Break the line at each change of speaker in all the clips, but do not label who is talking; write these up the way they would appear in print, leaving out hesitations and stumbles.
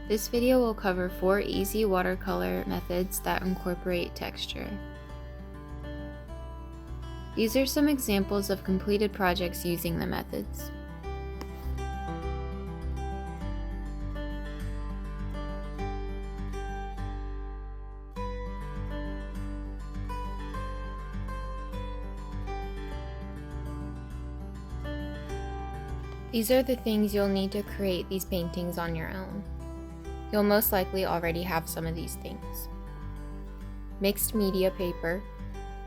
This video will cover 4 easy watercolor methods that incorporate texture. These are some examples of completed projects using the methods. These are the things you'll need to create these paintings on your own. You'll most likely already have some of these things: mixed media paper,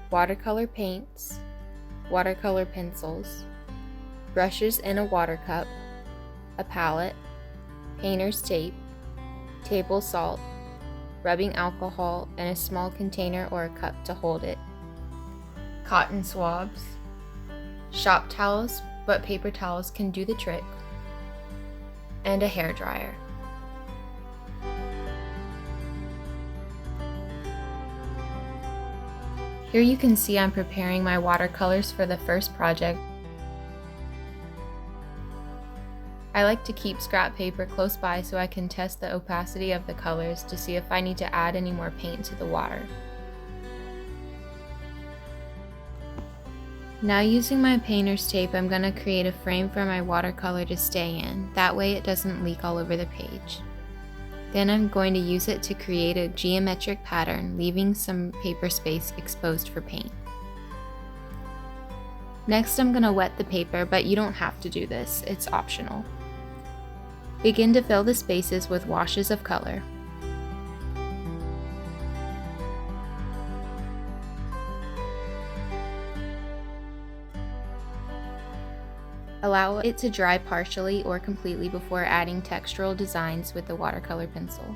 watercolor paints, watercolor pencils, brushes in a water cup, a palette, painter's tape, table salt, rubbing alcohol, and a small container or a cup to hold it, cotton swabs, shop towels, but paper towels can do the trick, and a hairdryer. Here you can see I'm preparing my watercolors for the first project. I like to keep scrap paper close by so I can test the opacity of the colors to see if I need to add any more paint to the water. Now, using my painter's tape, I'm going to create a frame for my watercolor to stay in. That way it doesn't leak all over the page. Then I'm going to use it to create a geometric pattern, leaving some paper space exposed for paint. Next, I'm going to wet the paper, but you don't have to do this, it's optional. Begin to fill the spaces with washes of color. Allow it to dry partially or completely before adding textural designs with the watercolor pencil.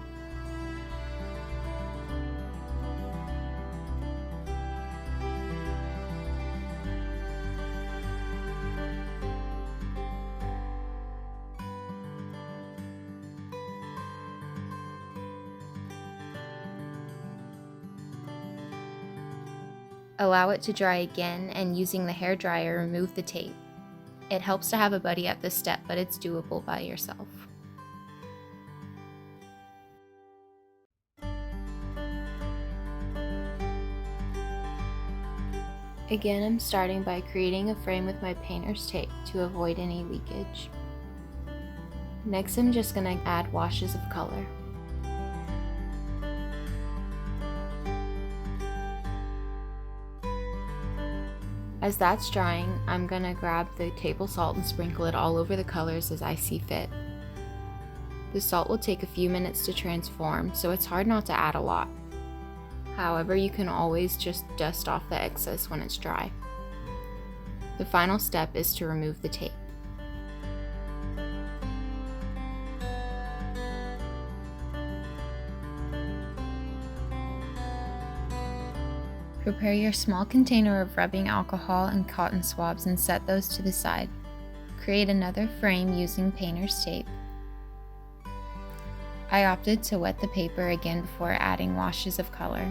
Allow it to dry again, and using the hairdryer, remove the tape. It helps to have a buddy at this step, but it's doable by yourself. Again, I'm starting by creating a frame with my painter's tape to avoid any leakage. Next, I'm just going to add washes of color. As that's drying, I'm going to grab the table salt and sprinkle it all over the colors as I see fit. The salt will take a few minutes to transform, so it's hard not to add a lot. However, you can always just dust off the excess when it's dry. The final step is to remove the tape. Prepare your small container of rubbing alcohol and cotton swabs and set those to the side. Create another frame using painter's tape. I opted to wet the paper again before adding washes of color.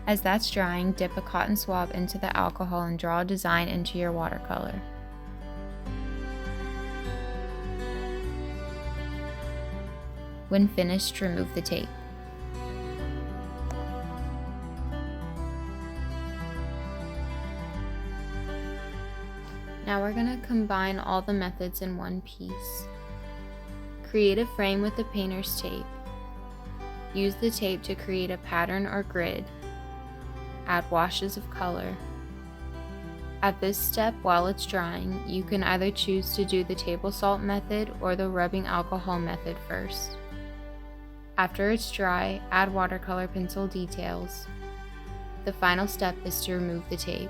As that's drying, dip a cotton swab into the alcohol and draw a design into your watercolor. When finished, remove the tape. Now we're going to combine all the methods in one piece. Create a frame with the painter's tape. Use the tape to create a pattern or grid. Add washes of color. At this step, while it's drying, you can either choose to do the table salt method or the rubbing alcohol method first. After it's dry, add watercolor pencil details. The final step is to remove the tape.